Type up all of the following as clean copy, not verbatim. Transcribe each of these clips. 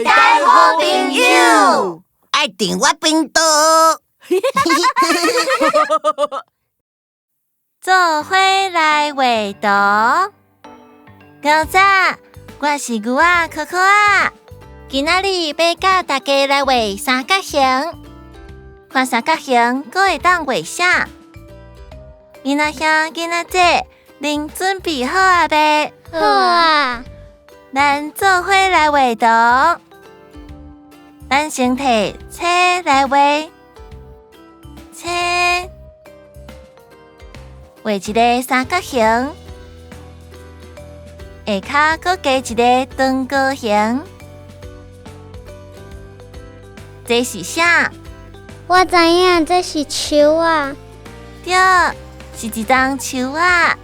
大大好朋友，爱订我频道。做伙来画图。早早，我是牛仔可可啊。今仔日要教大家来画三角形，看三角形阁会当画啥？囡仔兄、囡仔姐，恁准备好啊未？好啊！咱做伙来画图。咱先摕册来画，册画一个三角形，下骹阁加一个长角形。这是啥？我知影这是树啊。对，是一丛树啊。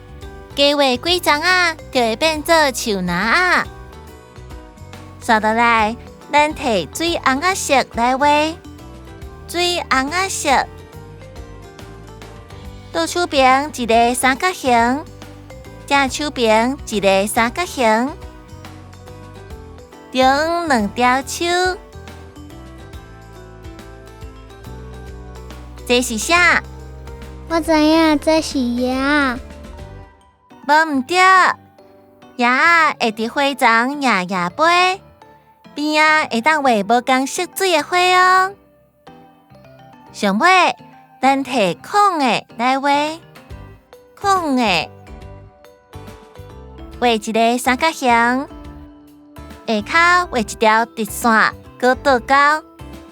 加画几丛啊，就会变做树篮啊。刷倒来，咱摕水红仔色来画，水红仔色。倒手边一个三角形，正手边一个三角形，中两条手。这是啥？我知影这是叶。无毋对，叶仔会伫花丛摇摇飞，边仔会当画无共色水的花哦。上尾，咱摕空的来画，空的画一个三角形，下骹画一条直线，搁倒高，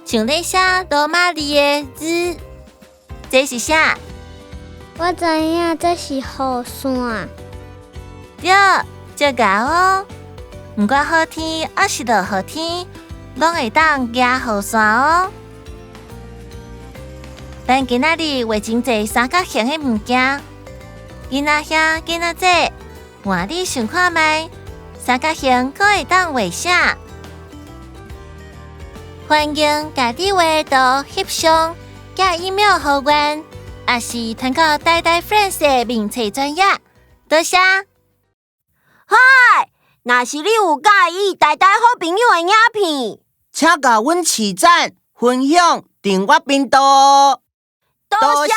像咧写罗马字的字。这是啥？我知影这是雨伞。对，足够哦。毋管好天还是落雨天，拢会当举雨伞哦。咱今仔日画真侪三角形的物件，囡仔兄、囡仔姐，换你想看觅，三角形阁会当画啥？欢迎家己画图翕相，寄email互阮，也是通过呆呆 Friends 的名册专页。多谢。嗨，若是你有介意大大好朋友的影片，请甲阮取赞、分享、订阅频道。多谢。